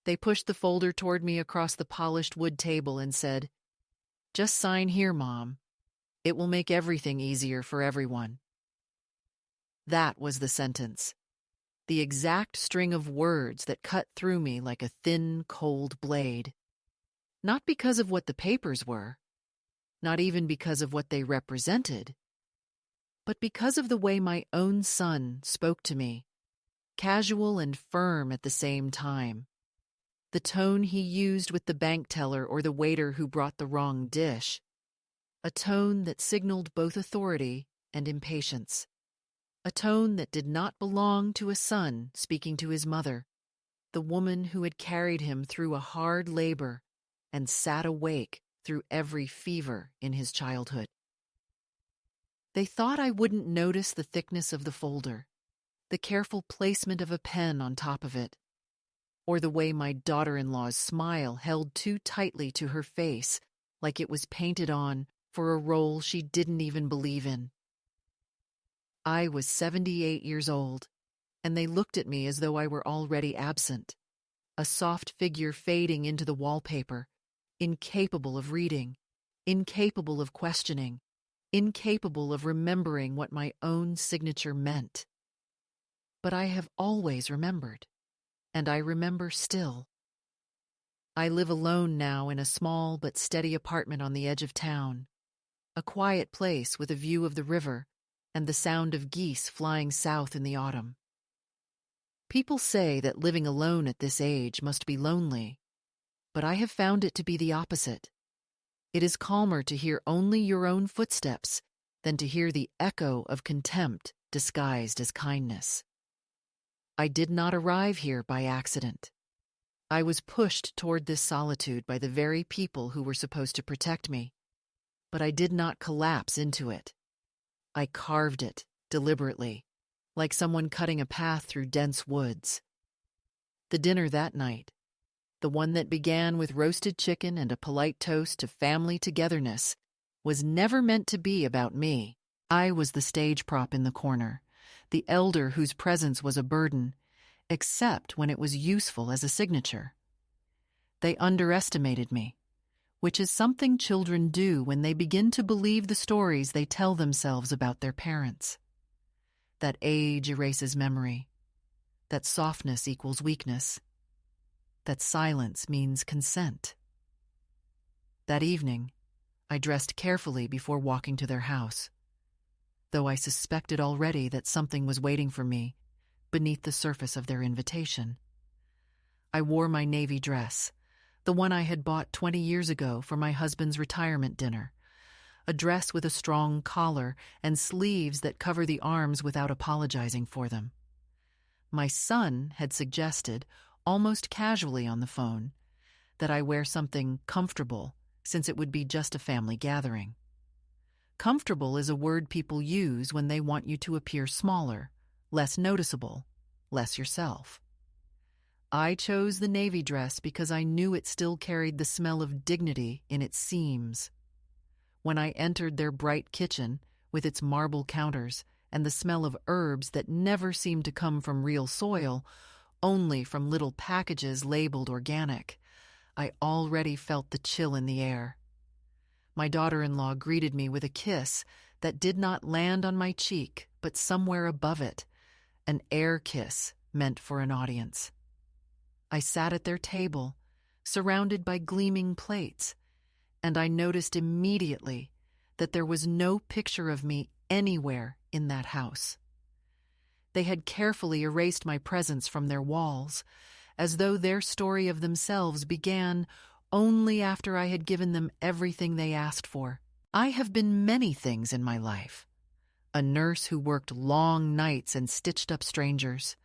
They pushed the folder toward me across the polished wood table and said, "Just sign here, Mom. It will make everything easier for everyone." That was the sentence, the exact string of words that cut through me like a thin, cold blade. Not because of what the papers were, not even because of what they represented, but because of the way my own son spoke to me, casual and firm at the same time. The tone he used with the bank teller or the waiter who brought the wrong dish. A tone that signaled both authority and impatience. A tone that did not belong to a son speaking to his mother, the woman who had carried him through a hard labor and sat awake through every fever in his childhood. They thought I wouldn't notice the thickness of the folder, the careful placement of a pen on top of it, or the way my daughter-in-law's smile held too tightly to her face like it was painted on for a role she didn't even believe in. I was 78 years old, and they looked at me as though I were already absent, a soft figure fading into the wallpaper, incapable of reading, incapable of questioning, incapable of remembering what my own signature meant. But I have always remembered, and I remember still. I live alone now in a small but steady apartment on the edge of town, a quiet place with a view of the river and the sound of geese flying south in the autumn. People say that living alone at this age must be lonely, but I have found it to be the opposite. It is calmer to hear only your own footsteps than to hear the echo of contempt disguised as kindness. I did not arrive here by accident. I was pushed toward this solitude by the very people who were supposed to protect me, but I did not collapse into it. I carved it, deliberately, like someone cutting a path through dense woods. The dinner that night, the one that began with roasted chicken and a polite toast to family togetherness, was never meant to be about me. I was the stage prop in the corner, the elder whose presence was a burden, except when it was useful as a signature. They underestimated me, which is something children do when they begin to believe the stories they tell themselves about their parents. That age erases memory, that softness equals weakness, that silence means consent. That evening, I dressed carefully before walking to their house, though I suspected already that something was waiting for me beneath the surface of their invitation. I wore my navy dress, the one I had bought 20 years ago for my husband's retirement dinner, a dress with a strong collar and sleeves that cover the arms without apologizing for them. My son had suggested, almost casually on the phone, that I wear something comfortable since it would be just a family gathering. Comfortable is a word people use when they want you to appear smaller, less noticeable, less yourself. I chose the navy dress because I knew it still carried the smell of dignity in its seams. When I entered their bright kitchen, with its marble counters and the smell of herbs that never seemed to come from real soil, only from little packages labeled organic, I already felt the chill in the air. My daughter-in-law greeted me with a kiss that did not land on my cheek, but somewhere above it, an air kiss meant for an audience. I sat at their table, surrounded by gleaming plates, and I noticed immediately that there was no picture of me anywhere in that house. They had carefully erased my presence from their walls, as though their story of themselves began only after I had given them everything they asked for. I have been many things in my life. A nurse who worked long nights and stitched up strangers,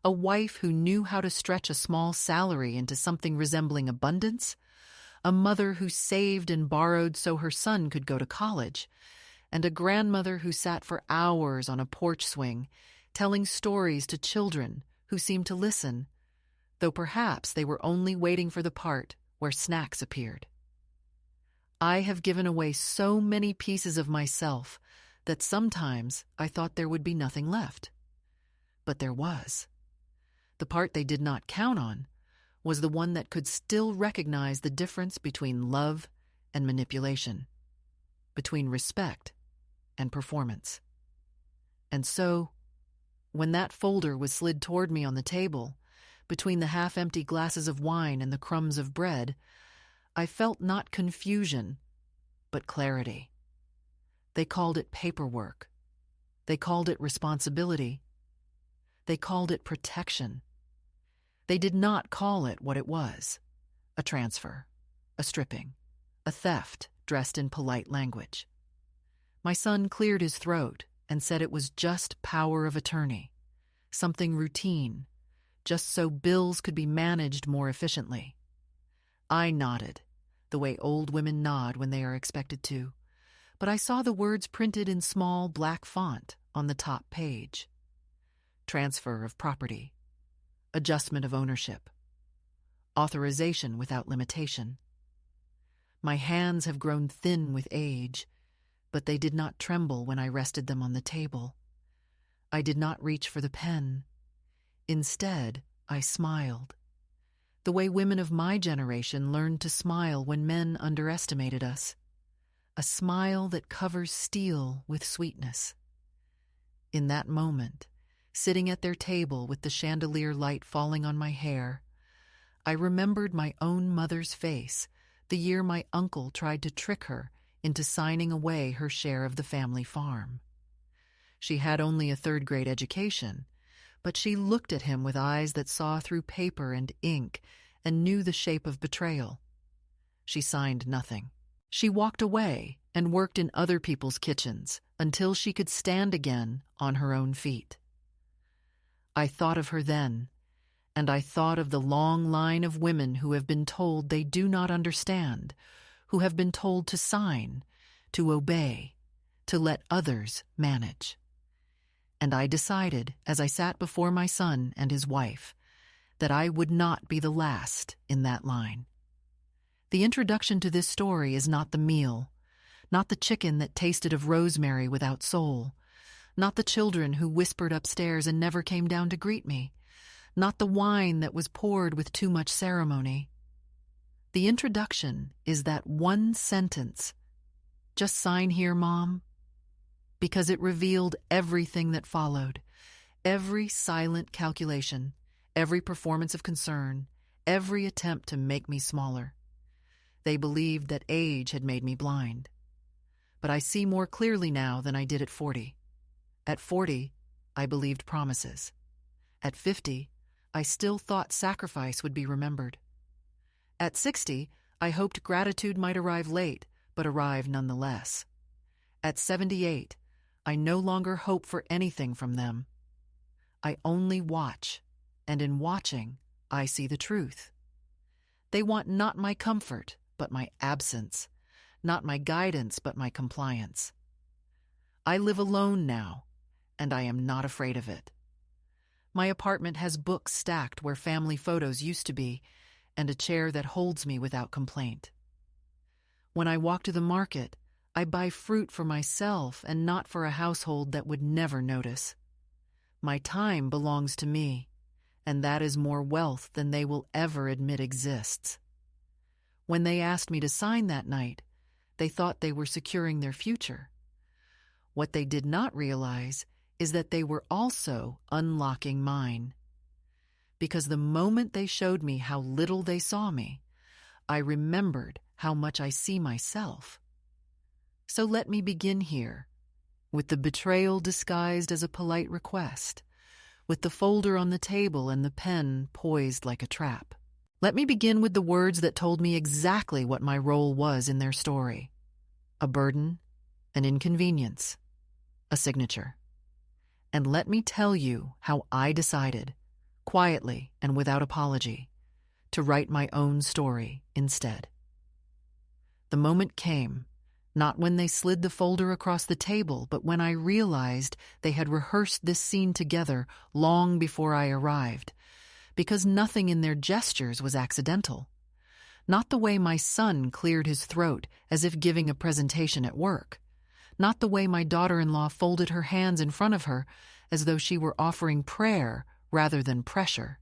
a wife who knew how to stretch a small salary into something resembling abundance, a mother who saved and borrowed so her son could go to college, and a grandmother who sat for hours on a porch swing, telling stories to children who seemed to listen, though perhaps they were only waiting for the part where snacks appeared. I have given away so many pieces of myself that sometimes I thought there would be nothing left. But there was. The part they did not count on was the one that could still recognize the difference between love and manipulation, between respect and performance. And so, when that folder was slid toward me on the table, between the half-empty glasses of wine and the crumbs of bread, I felt not confusion, but clarity. They called it paperwork. They called it responsibility. They called it protection. They did not call it what it was: a transfer, a stripping, a theft dressed in polite language. My son cleared his throat and said it was just power of attorney, something routine, just so bills could be managed more efficiently. I nodded, the way old women nod when they are expected to, but I saw the words printed in small black font on the top page. Transfer of property, adjustment of ownership, authorization without limitation. My hands have grown thin with age, but they did not tremble when I rested them on the table. I did not reach for the pen. Instead, I smiled, the way women of my generation learned to smile when men underestimated us. A smile that covers steel with sweetness. In that moment, sitting at their table with the chandelier light falling on my hair, I remembered my own mother's face the year my uncle tried to trick her into signing away her share of the family farm. She had only a third-grade education, but she looked at him with eyes that saw through paper and ink and knew the shape of betrayal. She signed nothing. She walked away and worked in other people's kitchens until she could stand again on her own feet. I thought of her then, and I thought of the long line of women who have been told they do not understand, who have been told to sign, to obey, to let others manage. And I decided, as I sat before my son and his wife, that I would not be the last in that line. The introduction to this story is not the meal, not the chicken that tasted of rosemary without soul, not the children who whispered upstairs and never came down to greet me, not the wine that was poured with too much ceremony. The introduction is that one sentence, "Just sign here, Mom," because it revealed everything that followed, every silent calculation, every performance of concern, every attempt to make me smaller. They believed that age had made me blind. But I see more clearly now than I did at 40. At 40, I believed promises. At 50, I still thought sacrifice would be remembered. At 60, I hoped gratitude might arrive late, but arrive nonetheless. At 78, I no longer hope for anything from them. I only watch, and in watching, I see the truth. They want not my comfort, but my absence, not my guidance, but my compliance. I live alone now, and I am not afraid of it. My apartment has books stacked where family photos used to be, and a chair that holds me without complaint. When I walk to the market, I buy fruit for myself and not for a household that would never notice. My time belongs to me, and that is more wealth than they will ever admit exists. When they asked me to sign that night, they thought they were securing their future. What they did not realize is that they were also unlocking mine. Because the moment they showed me how little they saw me, I remembered how much I see myself. So let me begin here, with the betrayal disguised as a polite request, with the folder on the table and the pen poised like a trap. Let me begin with the words that told me exactly what my role was in their story: a burden, an inconvenience, a signature. And let me tell you how I decided, quietly and without apology, to write my own story instead. The moment came, not when they slid the folder across the table, but when I realized they had rehearsed this scene together long before I arrived, because nothing in their gestures was accidental. Not the way my son cleared his throat as if giving a presentation at work. Not the way my daughter-in-law folded her hands in front of her as though she were offering prayer rather than pressure.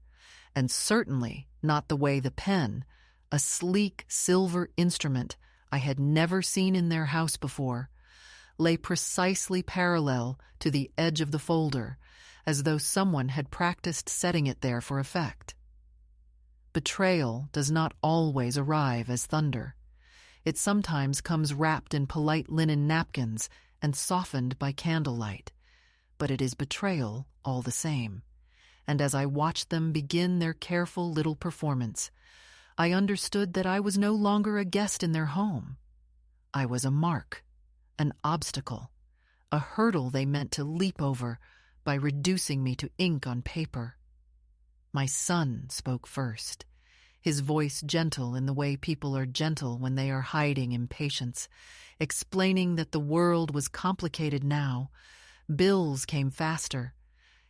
And certainly not the way the pen, a sleek silver instrument I had never seen in their house before, lay precisely parallel to the edge of the folder, as though someone had practiced setting it there for effect. Betrayal does not always arrive as thunder. It sometimes comes wrapped in polite linen napkins and softened by candlelight, but it is betrayal all the same. And as I watched them begin their careful little performance, I understood that I was no longer a guest in their home. I was a mark, an obstacle, a hurdle they meant to leap over by reducing me to ink on paper. My son spoke first, his voice gentle in the way people are gentle when they are hiding impatience, explaining that the world was complicated now. Bills came faster.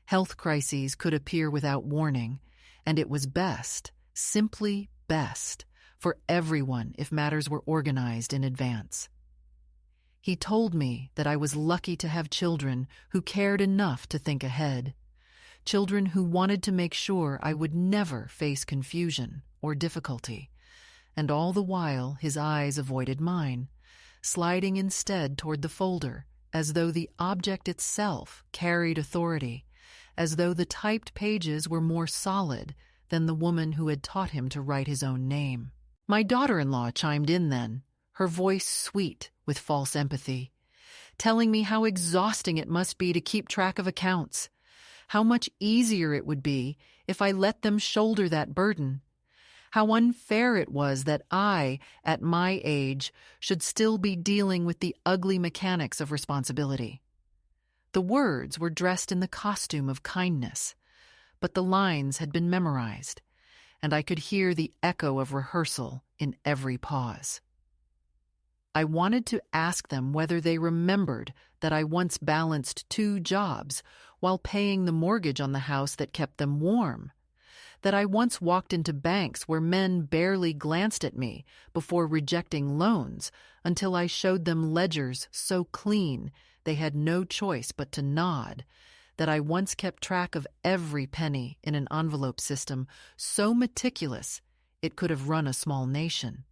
Health crises could appear without warning, and it was best, simply best, for everyone if matters were organized in advance. He told me that I was lucky to have children who cared enough to think ahead, children who wanted to make sure I would never face confusion or difficulty, and all the while his eyes avoided mine, sliding instead toward the folder, as though the object itself carried authority, as though the typed pages were more solid than the woman who had taught him to write his own name. My daughter-in-law chimed in then, her voice sweet with false empathy, telling me how exhausting it must be to keep track of accounts, how much easier it would be if I let them shoulder that burden, how unfair it was that I, at my age, should still be dealing with the ugly mechanics of responsibility. The words were dressed in the costume of kindness, but the lines had been memorized, and I could hear the echo of rehearsal in every pause. I wanted to ask them whether they remembered that I once balanced 2 jobs while paying the mortgage on the house that kept them warm, that I once walked into banks where men barely glanced at me before rejecting loans until I showed them ledgers so clean they had no choice but to nod, that I once kept track of every penny in an envelope system so meticulous it could have run a small nation.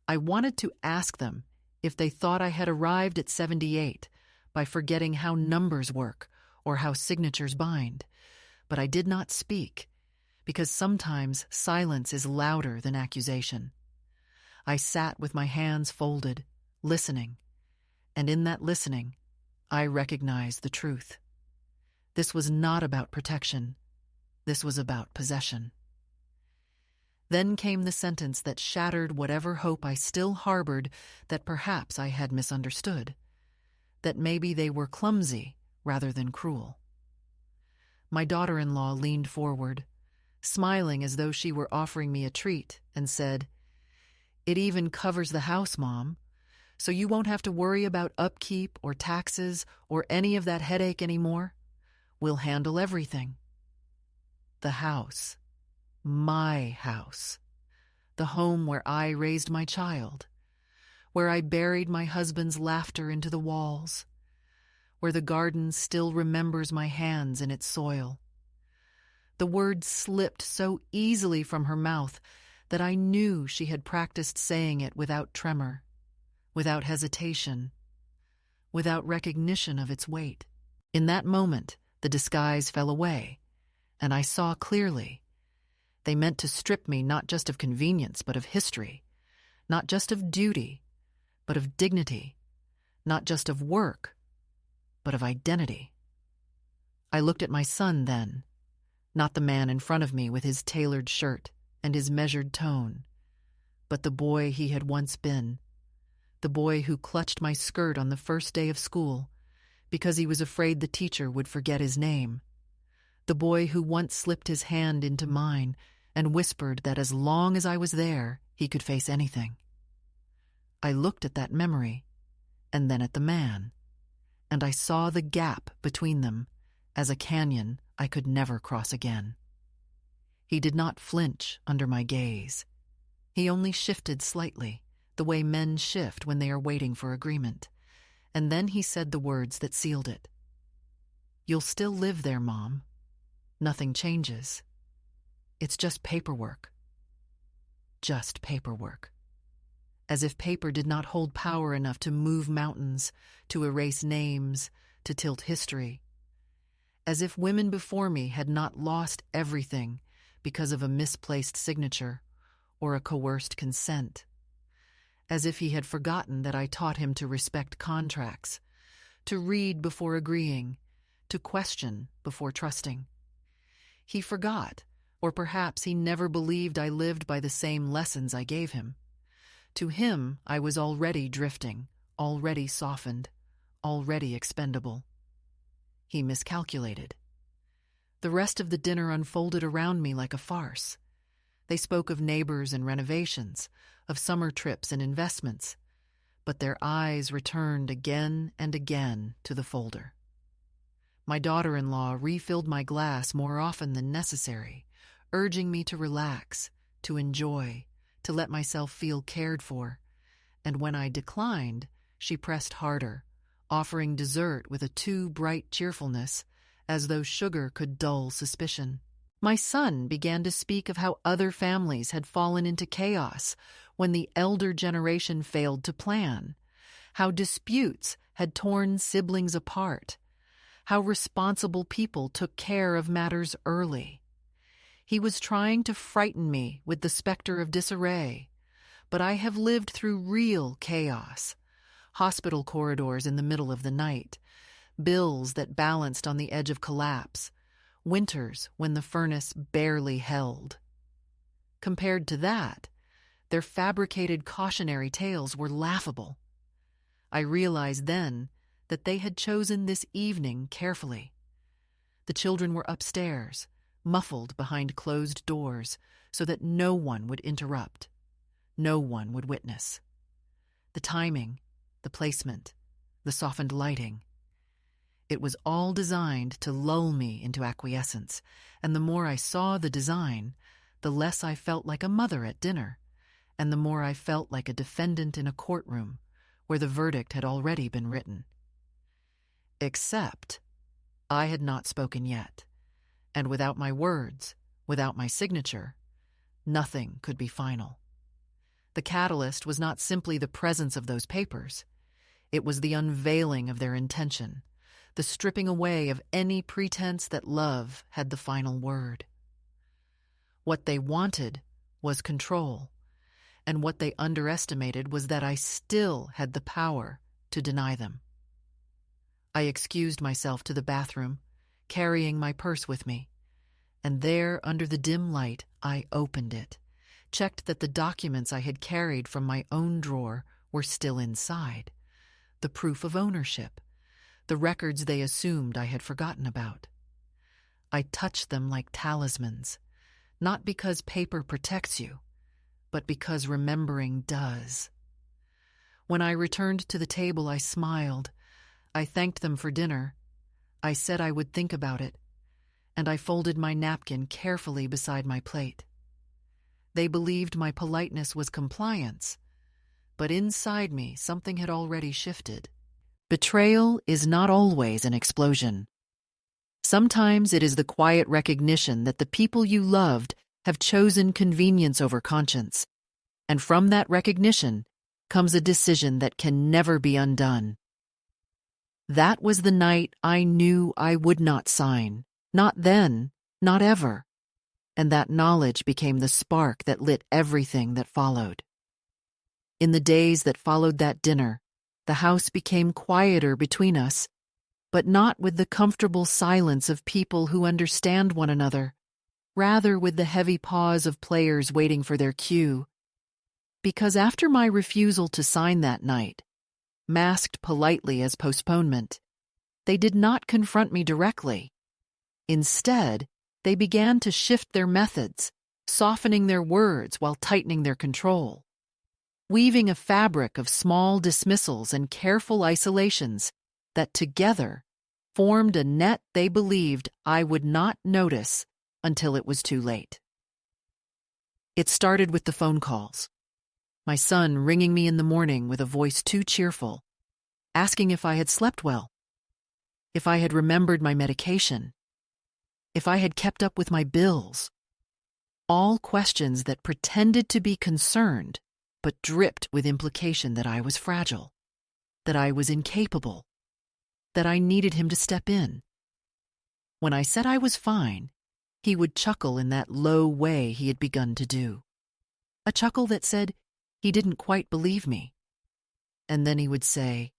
I wanted to ask them if they thought I had arrived at 78 by forgetting how numbers work or how signatures bind, but I did not speak, because sometimes silence is louder than accusation. I sat with my hands folded, listening, and in that listening, I recognized the truth. This was not about protection. This was about possession. Then came the sentence that shattered whatever hope I still harbored that perhaps I had misunderstood, that maybe they were clumsy rather than cruel. My daughter-in-law leaned forward, smiling as though she were offering me a treat, and said, "It even covers the house, Mom, so you won't have to worry about upkeep or taxes or any of that headache anymore. We'll handle everything." The house. My house. The home where I raised my child, where I buried my husband's laughter into the walls, where the garden still remembers my hands in its soil. The words slipped so easily from her mouth that I knew she had practiced saying it without tremor, without hesitation, without recognition of its weight. In that moment, the disguise fell away, and I saw clearly. They meant to strip me not just of convenience, but of history, not just of duty, but of dignity, not just of work, but of identity. I looked at my son then, not the man in front of me with his tailored shirt and his measured tone, but the boy he had once been, the boy who clutched my skirt on the first day of school because he was afraid the teacher would forget his name, the boy who once slipped his hand into mine and whispered that as long as I was there, he could face anything. I looked at that memory, and then at the man, and I saw the gap between them as a canyon I could never cross again. He did not flinch under my gaze. He only shifted slightly, the way men shift when they are waiting for agreement, and then he said the words that sealed it. "You'll still live there, Mom. Nothing changes. It's just paperwork. Just paperwork. As if paper did not hold power enough to move mountains, to erase names, to tilt history. As if women before me had not lost everything because of a misplaced signature or a coerced consent. As if he had forgotten that I taught him to respect contracts, to read before agreeing, to question before trusting. He forgot, or perhaps he never believed I lived by the same lessons I gave him. To him, I was already drifting, already softened, already expendable. He miscalculated. The rest of the dinner unfolded around me like a farce. They spoke of neighbors and renovations, of summer trips and investments, but their eyes returned again and again to the folder. My daughter-in-law refilled my glass more often than necessary, urging me to relax, to enjoy, to let myself feel cared for, and when I declined, she pressed harder, offering dessert with a too bright cheerfulness, as though sugar could dull suspicion. My son began to speak of how other families had fallen into chaos when the elder generation failed to plan, how disputes had torn siblings apart, how responsible people took care of matters early. He was trying to frighten me with the specter of disarray, but I have lived through real chaos. Hospital corridors in the middle of the night, bills that balanced on the edge of collapse, winters when the furnace barely held. Compared to that, their fabricated cautionary tales were laughable. I realized then that they had chosen this evening carefully. The children were upstairs, muffled behind closed doors, so that no one would interrupt, no one would witness. The timing, the placement, the softened lighting. It was all designed to lull me into acquiescence, and the more I saw the design, the less I felt like a mother at dinner, and the more I felt like a defendant in a courtroom where the verdict had already been written. Except I had not spoken yet, and without my words, without my signature, nothing could be final. The catalyst was not simply the presence of those papers. It was the unveiling of their intention, the stripping away of any pretense that love had the final word. What they wanted was control, and what they underestimated was that I still had the power to deny them. I excused myself to the bathroom, carrying my purse with me, and there, under the dim light, I opened it, checked that the documents I had carried from my own drawer were still inside, the proof of ownership, the records they assumed I had forgotten about. I touched them like talismans, not because paper protects you, but because remembering does. When I returned to the table, I smiled. I thanked them for dinner. I said I would think about it, and I folded my napkin carefully beside my plate. They believed my politeness was compliance, but inside me something had already shifted. Betrayal is not always an explosion. Sometimes it is the quiet recognition that the people you loved have chosen convenience over conscience, and from that recognition comes a decision that can never be undone. That was the night I knew I would not sign, not then, not ever, and that knowledge became the spark that lit everything that followed. In the days that followed that dinner, the house became quieter between us, but not with the comfortable silence of people who understand one another, rather with the heavy pause of players waiting for their cue. Because after my refusal to sign that night, masked politely as postponement, they did not confront me directly. Instead, they began to shift their methods, softening their words while tightening their control, weaving a fabric of small dismissals and careful isolations that together formed a net they believed I would not notice until it was too late. It started with the phone calls. My son ringing me in the morning with a voice too cheerful, asking if I had slept well, if I had remembered my medication, if I had kept up with my bills. all questions that pretended to be concerned, but dripped with implication that I was fragile, that I was incapable, that I needed him to step in. When I said I was fine, he would chuckle in that low way he had begun to do. A chuckle that said he didn't quite believe me. And then he would say,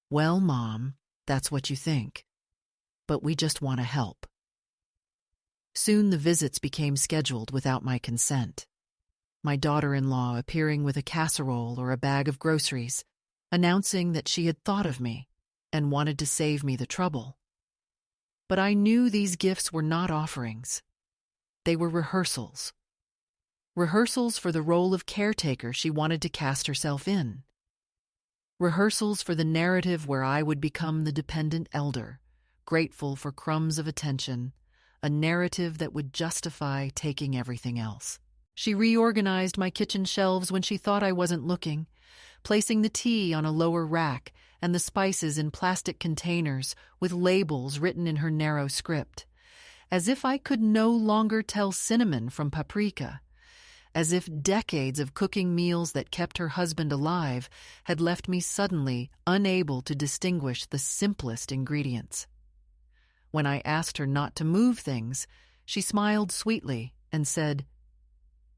"Well, Mom, that's what you think. But we just want to help." Soon the visits became scheduled without my consent. My daughter-in-law appearing with a casserole or a bag of groceries, announcing that she had thought of me and wanted to save me the trouble. But I knew these gifts were not offerings. They were rehearsals. Rehearsals for the role of caretaker she wanted to cast herself in. Rehearsals for the narrative where I would become the dependent elder, grateful for crumbs of attention, a narrative that would justify taking everything else. She reorganized my kitchen shelves when she thought I wasn't looking, placing the tea on a lower rack and the spices in plastic containers with labels written in her narrow script, as if I could no longer tell cinnamon from paprika, as if decades of cooking meals that kept her husband alive had left me suddenly unable to distinguish the simplest ingredients. When I asked her not to move things, she smiled sweetly and said,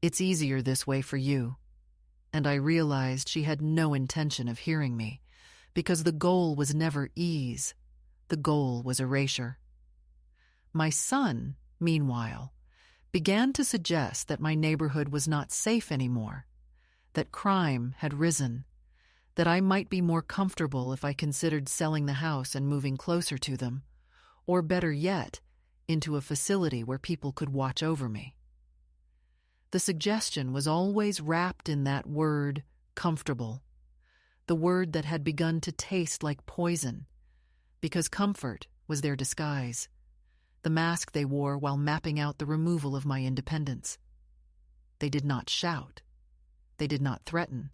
"It's easier this way for you." And I realized she had no intention of hearing me, because the goal was never ease. The goal was erasure. My son, meanwhile, began to suggest that my neighborhood was not safe anymore, that crime had risen, that I might be more comfortable if I considered selling the house and moving closer to them, or better yet, into a facility where people could watch over me. The suggestion was always wrapped in that word, comfortable, the word that had begun to taste like poison, because comfort was their disguise, the mask they wore while mapping out the removal of my independence. They did not shout. They did not threaten.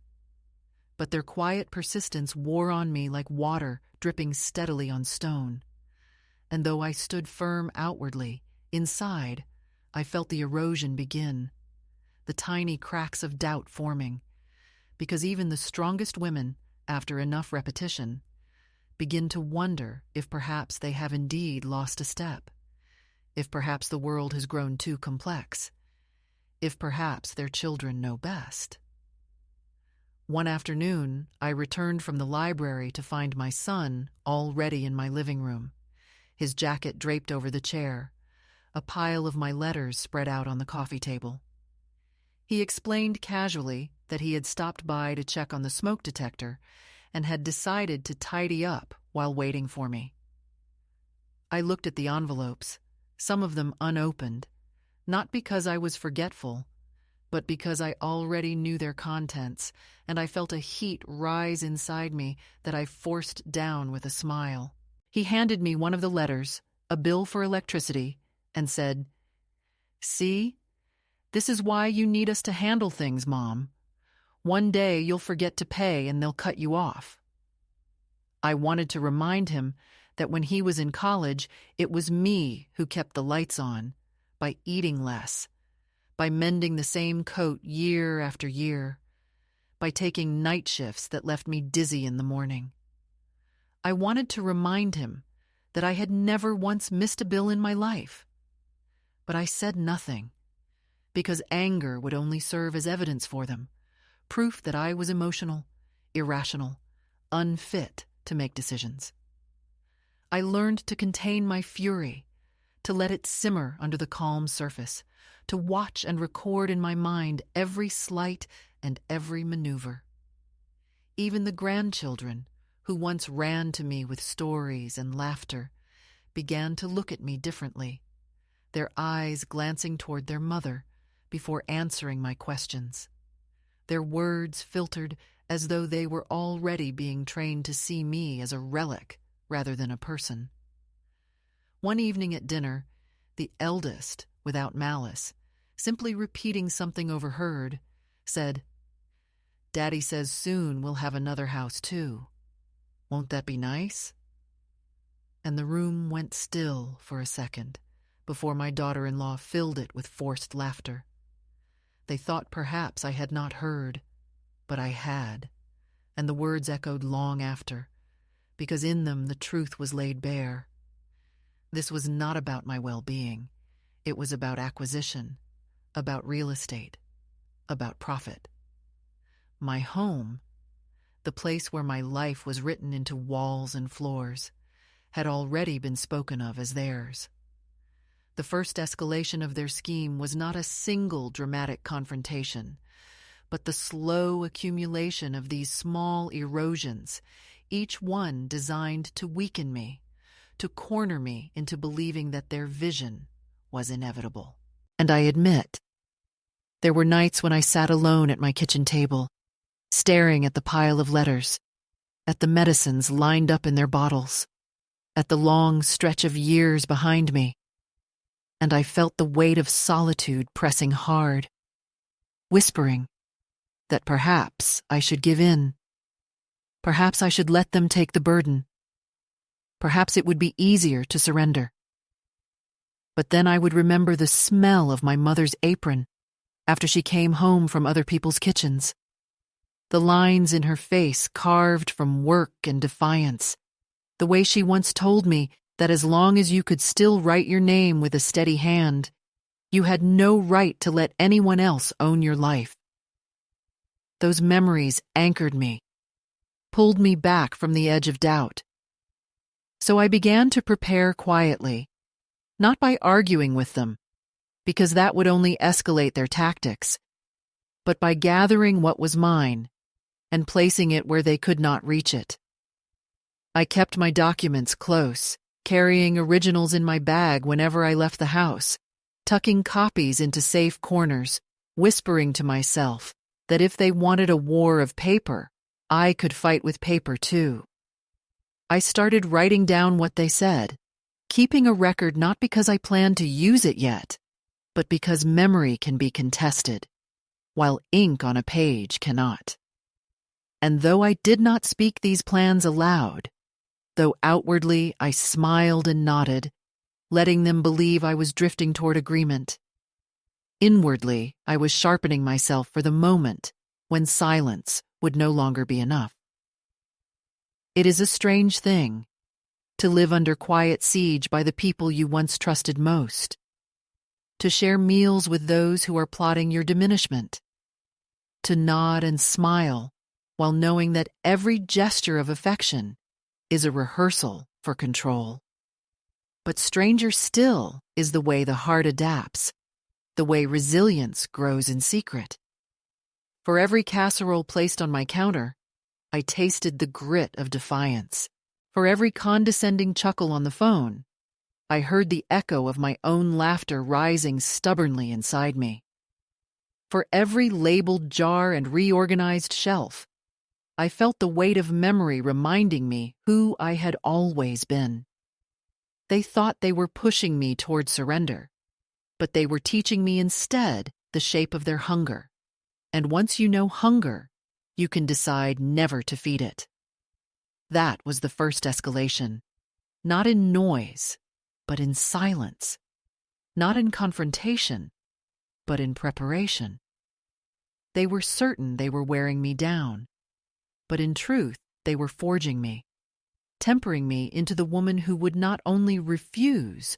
But their quiet persistence wore on me like water dripping steadily on stone. And though I stood firm outwardly, inside, I felt the erosion begin, the tiny cracks of doubt forming, because even the strongest women, after enough repetition, begin to wonder if perhaps they have indeed lost a step, if perhaps the world has grown too complex, if perhaps their children know best. One afternoon, I returned from the library to find my son already in my living room, his jacket draped over the chair, a pile of my letters spread out on the coffee table. He explained casually that he had stopped by to check on the smoke detector and had decided to tidy up while waiting for me. I looked at the envelopes, some of them unopened, not because I was forgetful, but because I already knew their contents, and I felt a heat rise inside me that I forced down with a smile. He handed me one of the letters, a bill for electricity, and said, "See? This is why you need us to handle things, Mom. One day you'll forget to pay and they'll cut you off." I wanted to remind him that when he was in college, it was me who kept the lights on, by eating less, by mending the same coat year after year, by taking night shifts that left me dizzy in the morning. I wanted to remind him that I had never once missed a bill in my life. But I said nothing, because anger would only serve as evidence for them, proof that I was emotional, irrational, unfit to make decisions. I learned to contain my fury, to let it simmer under the calm surface, to watch and record in my mind every slight and every maneuver. Even the grandchildren, who once ran to me with stories and laughter, began to look at me differently, their eyes glancing toward their mother before answering my questions. Their words filtered as though they were already being trained to see me as a relic rather than a person. One evening at dinner, the eldest, without malice, simply repeating something overheard, said, "Daddy says soon we'll have another house too. Won't that be nice?" And the room went still for a second before my daughter-in-law filled it with forced laughter. They thought perhaps I had not heard, but I had, and the words echoed long after, because in them the truth was laid bare. This was not about my well-being. It was about acquisition, about real estate, about profit. My home, the place where my life was written into walls and floors, had already been spoken of as theirs. The first escalation of their scheme was not a single dramatic confrontation, but the slow accumulation of these small erosions, each one designed to weaken me, to corner me into believing that their vision was inevitable. And I admit, there were nights when I sat alone at my kitchen table, staring at the pile of letters, at the medicines lined up in their bottles, at the long stretch of years behind me, and I felt the weight of solitude pressing hard, whispering that perhaps I should give in. Perhaps I should let them take the burden. Perhaps it would be easier to surrender. But then I would remember the smell of my mother's apron after she came home from other people's kitchens, the lines in her face carved from work and defiance, the way she once told me that as long as you could still write your name with a steady hand, you had no right to let anyone else own your life. Those memories anchored me, pulled me back from the edge of doubt. So I began to prepare quietly, not by arguing with them, because that would only escalate their tactics, but by gathering what was mine and placing it where they could not reach it. I kept my documents close, carrying originals in my bag whenever I left the house, tucking copies into safe corners, whispering to myself that if they wanted a war of paper, I could fight with paper too. I started writing down what they said, keeping a record not because I planned to use it yet, but because memory can be contested, while ink on a page cannot. And though I did not speak these plans aloud, though outwardly I smiled and nodded, letting them believe I was drifting toward agreement, inwardly I was sharpening myself for the moment when silence would no longer be enough. It is a strange thing to live under quiet siege by the people you once trusted most, to share meals with those who are plotting your diminishment, to nod and smile while knowing that every gesture of affection is a rehearsal for control. But stranger still is the way the heart adapts, the way resilience grows in secret. For every casserole placed on my counter, I tasted the grit of defiance. For every condescending chuckle on the phone, I heard the echo of my own laughter rising stubbornly inside me. For every labeled jar and reorganized shelf, I felt the weight of memory reminding me who I had always been. They thought they were pushing me toward surrender, but they were teaching me instead the shape of their hunger. And once you know hunger, you can decide never to feed it. That was the first escalation, not in noise, but in silence, not in confrontation, but in preparation. They were certain they were wearing me down, but in truth they were forging me, tempering me into the woman who would not only refuse,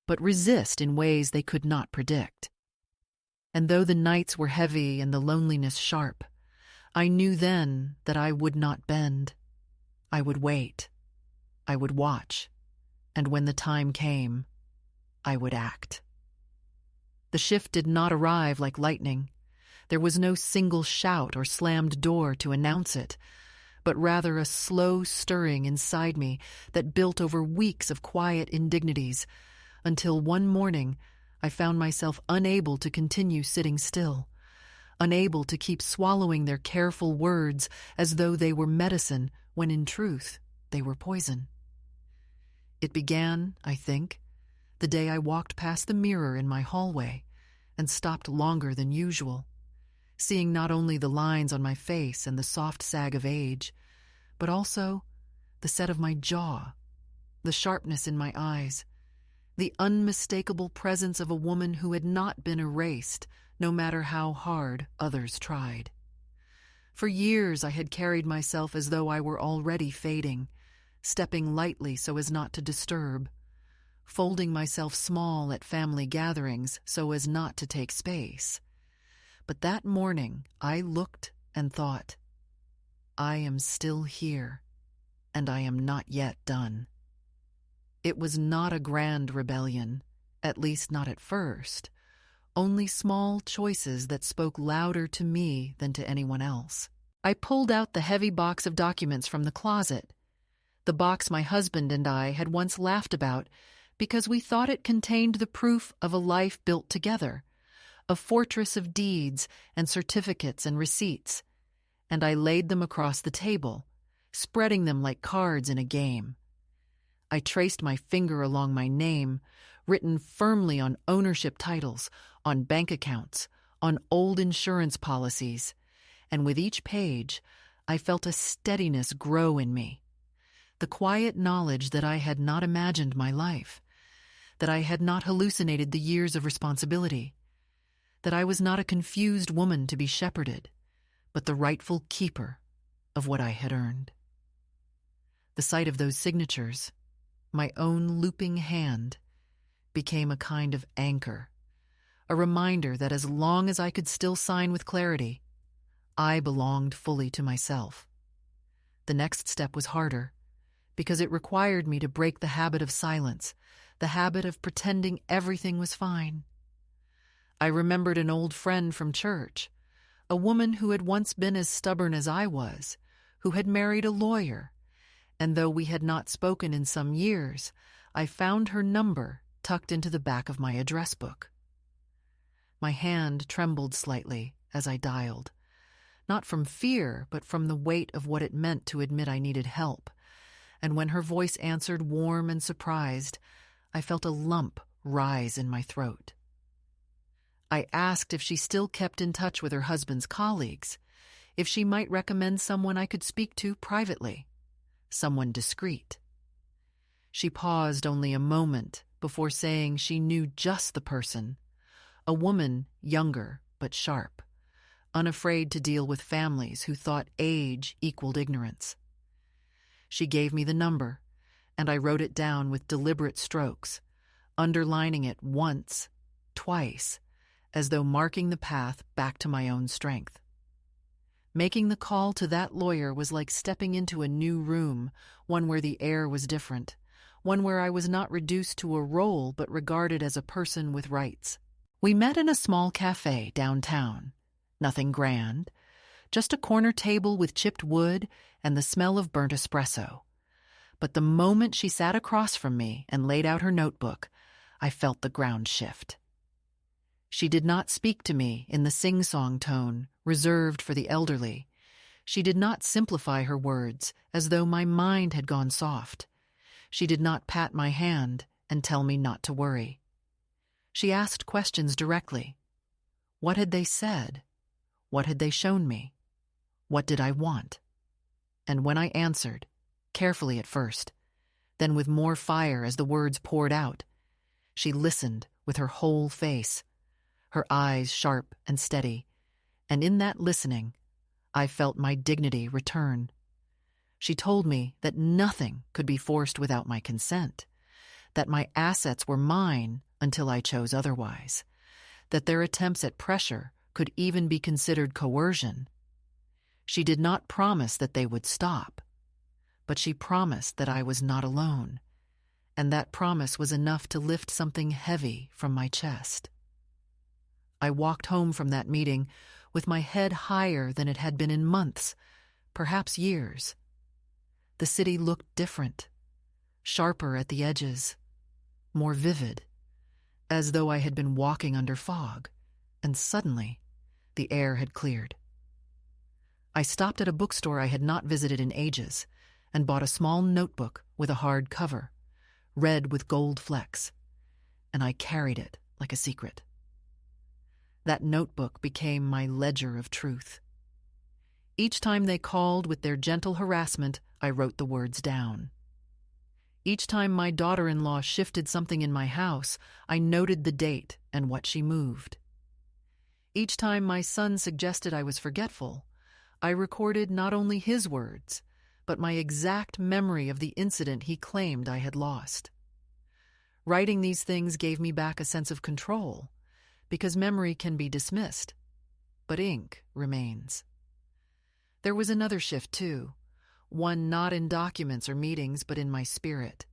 but resist in ways they could not predict. And though the nights were heavy and the loneliness sharp, I knew then that I would not bend. I would wait. I would watch. And when the time came, I would act. The shift did not arrive like lightning. There was no single shout or slammed door to announce it, but rather a slow stirring inside me that built over weeks of quiet indignities, until one morning I found myself unable to continue sitting still, unable to keep swallowing their careful words as though they were medicine when in truth they were poison. It began, I think, the day I walked past the mirror in my hallway and stopped longer than usual, seeing not only the lines on my face and the soft sag of age, but also the set of my jaw, the sharpness in my eyes, the unmistakable presence of a woman who had not been erased, no matter how hard others tried. For years I had carried myself as though I were already fading, stepping lightly so as not to disturb, folding myself small at family gatherings so as not to take space. But that morning I looked and thought, I am still here, and I am not yet done. It was not a grand rebellion, at least not at first, only small choices that spoke louder to me than to anyone else. I pulled out the heavy box of documents from the closet, the box my husband and I had once laughed about because we thought it contained the proof of a life built together, a fortress of deeds and certificates and receipts, and I laid them across the table, spreading them like cards in a game. I traced my finger along my name, written firmly on ownership titles, on bank accounts, on old insurance policies, and with each page, I felt a steadiness grow in me, the quiet knowledge that I had not imagined my life, that I had not hallucinated the years of responsibility, that I was not a confused woman to be shepherded, but the rightful keeper of what I had earned. The sight of those signatures, my own looping hand, became a kind of anchor, a reminder that as long as I could still sign with clarity, I belonged fully to myself. The next step was harder, because it required me to break the habit of silence, the habit of pretending everything was fine. I remembered an old friend from church, a woman who had once been as stubborn as I was, who had married a lawyer, and though we had not spoken in some years, I found her number tucked into the back of my address book. My hand trembled slightly as I dialed, not from fear, but from the weight of what it meant to admit I needed help, and when her voice answered warm and surprised, I felt a lump rise in my throat. I asked if she still kept in touch with her husband's colleagues, if she might recommend someone I could speak to privately, someone discreet. She paused only a moment before saying she knew just the person, a woman younger but sharp, unafraid to deal with families who thought age equaled ignorance. She gave me the number, and I wrote it down with deliberate strokes, underlining it once, twice, as though marking the path back to my own strength. Making the call to that lawyer was like stepping into a new room, one where the air was different, one where I was not reduced to a role but regarded as a person with rights. We met in a small cafe downtown. Nothing grand, just a corner table with chipped wood and the smell of burnt espresso. But the moment she sat across from me and laid out her notebook, I felt the ground shift. She did not speak to me in the sing-song tone reserved for the elderly. She did not simplify her words as though my mind had gone soft. She did not pat my hand and tell me not to worry. She asked questions directly. What had they said? What had they shown me? What did I want? And when I answered, carefully at first, then with more fire as the words poured out, she listened with her whole face, her eyes sharp and steady, and in that listening, I felt my dignity return. She told me that nothing could be forced without my consent, that my assets were mine until I chose otherwise, that their attempts at pressure could even be considered coercion. She did not promise that they would stop, but she promised that I was not alone, and that promise was enough to lift something heavy from my chest. I walked home from that meeting with my head higher than it had been in months, perhaps years. The city looked different, sharper at the edges, more vivid, as though I had been walking under fog, and suddenly the air had cleared. I stopped at a bookstore I had not visited in ages and bought a small notebook with a hard cover, red with gold flecks, and I carried it like a secret. That notebook became my ledger of truth. Each time they called with their gentle harassment, I wrote the words down. Each time my daughter-in-law shifted something in my house, I noted the date and what she moved. Each time my son suggested I was forgetful, I recorded not only his words, but my exact memory of the incident he claimed I had lost. Writing these things gave me back a sense of control, because memory can be dismissed, but ink remains. There was another shift, too, one not in documents or meetings, but in my spirit.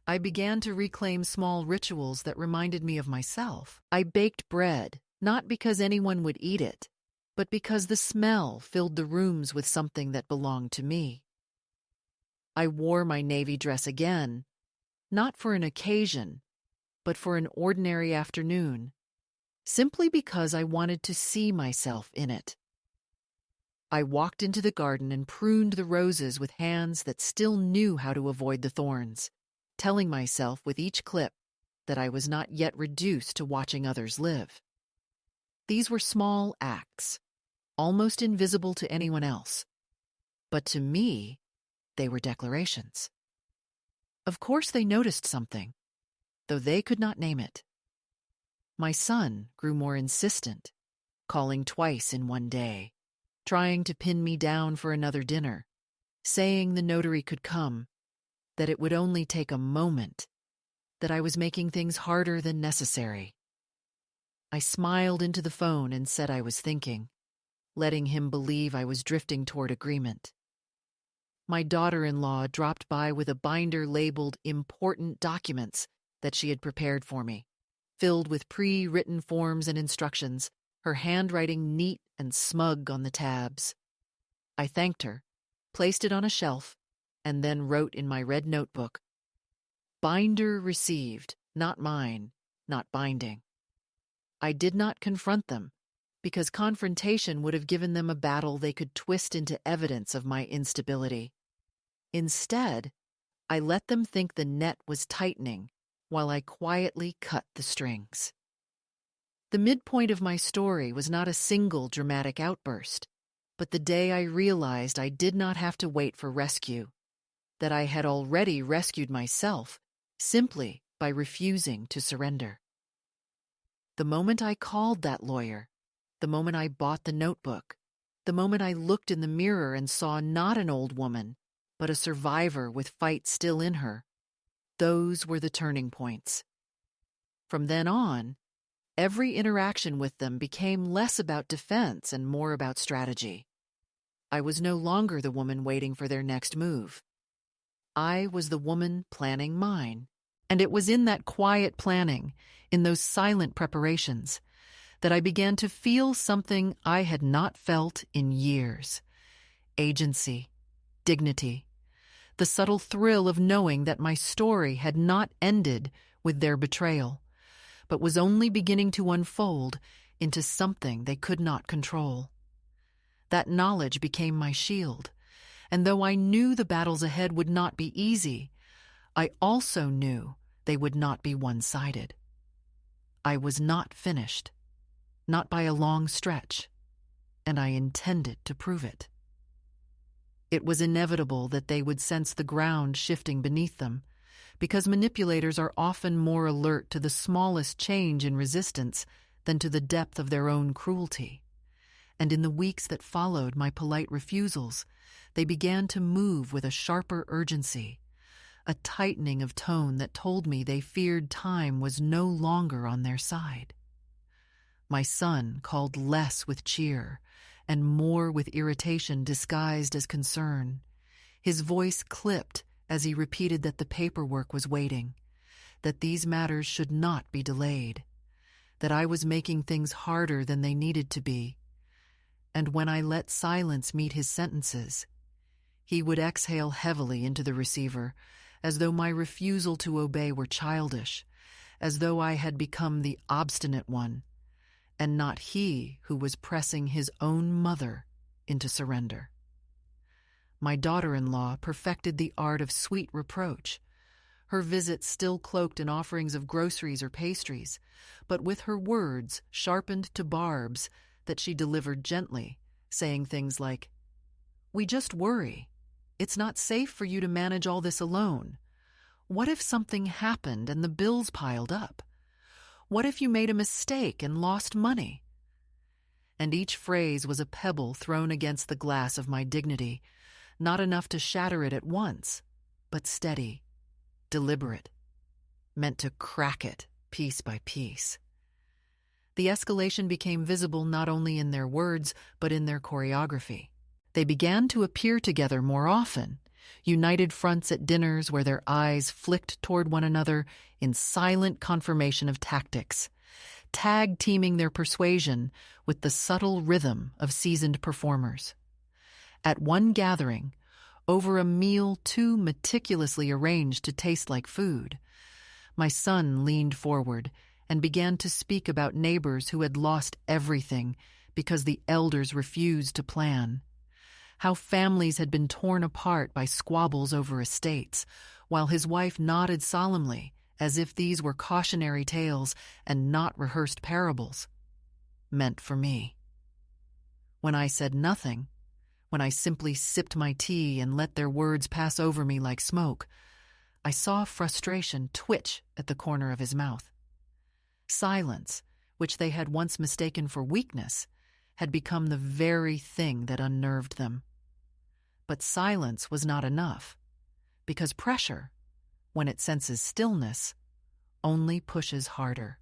I began to reclaim small rituals that reminded me of myself. I baked bread, not because anyone would eat it, but because the smell filled the rooms with something that belonged to me. I wore my navy dress again, not for an occasion, but for an ordinary afternoon, simply because I wanted to see myself in it. I walked into the garden and pruned the roses with hands that still knew how to avoid the thorns, telling myself with each clip that I was not yet reduced to watching others live. These were small acts, almost invisible to anyone else, but to me, they were declarations. Of course they noticed something, though they could not name it. My son grew more insistent, calling twice in one day, trying to pin me down for another dinner, saying the notary could come, that it would only take a moment, that I was making things harder than necessary. I smiled into the phone and said I was thinking, letting him believe I was drifting toward agreement. My daughter-in-law dropped by with a binder labeled "Important Documents" that she had prepared for me, filled with pre-written forms and instructions, her handwriting neat and smug on the tabs. I thanked her, placed it on a shelf, and then wrote in my red notebook, "Binder received, not mine, not binding." I did not confront them, because confrontation would have given them a battle they could twist into evidence of my instability. Instead, I let them think the net was tightening while I quietly cut the strings. The midpoint of my story was not a single dramatic outburst, but the day I realized I did not have to wait for rescue, that I had already rescued myself simply by refusing to surrender. The moment I called that lawyer, the moment I bought the notebook, the moment I looked in the mirror and saw not an old woman, but a survivor with fight still in her, those were the turning points. From then on, every interaction with them became less about defense and more about strategy. I was no longer the woman waiting for their next move. I was the woman planning mine. And it was in that quiet planning, in those silent preparations, that I began to feel something I had not felt in years. Agency, dignity, the subtle thrill of knowing that my story had not ended with their betrayal, but was only beginning to unfold into something they could not control. That knowledge became my shield, and though I knew the battles ahead would not be easy, I also knew they would not be one-sided. I was not finished, not by a long stretch, and I intended to prove it. It was inevitable that they would sense the ground shifting beneath them, because manipulators are often more alert to the smallest change in resistance than to the depth of their own cruelty. And in the weeks that followed my polite refusals, they began to move with a sharper urgency, a tightening of tone that told me they feared time was no longer on their side. My son called less with cheer and more with irritation disguised as concern. His voice clipped as he repeated that the paperwork was waiting, that these matters should not be delayed, that I was making things harder than they needed to be. And when I let silence meet his sentences, he would exhale heavily into the receiver, as though my refusal to obey were childish, as though I had become the obstinate one, and not he who was pressing his own mother into surrender. My daughter-in-law perfected the art of sweet reproach, her visits still cloaked in offerings of groceries or pastries, but with her words sharpened to barbs that she delivered gently, saying things like, "We just worry. It's not safe for you to manage all this alone. What if something happened and the bills piled up? What if you made a mistake and lost money? and each phrase was a pebble thrown against the glass of my dignity, not enough to shatter it at once, but steady, deliberate, meant to crack it piece by piece. The escalation became visible not only in their words, but in their choreography. They began to appear together more often, united fronts at dinners where their eyes flicked toward one another in silent confirmation of tactics, tag-teaming their persuasion with the subtle rhythm of seasoned performers. At one gathering, over a meal too meticulously arranged to taste like food, my son leaned forward and began to speak about neighbors who had lost everything because the elders refused to plan, how families had been torn apart by squabbles over estates, while his wife nodded solemnly as if these were cautionary tales and not rehearsed parables, meant for me. When I said nothing, when I simply sipped my tea and let their words pass over me like smoke, I saw frustration twitch at the corner of his mouth. Silence, which they had once mistaken for weakness, had become the very thing that unnerved them. But silence was not enough, because pressure, when it senses stillness, only pushes harder.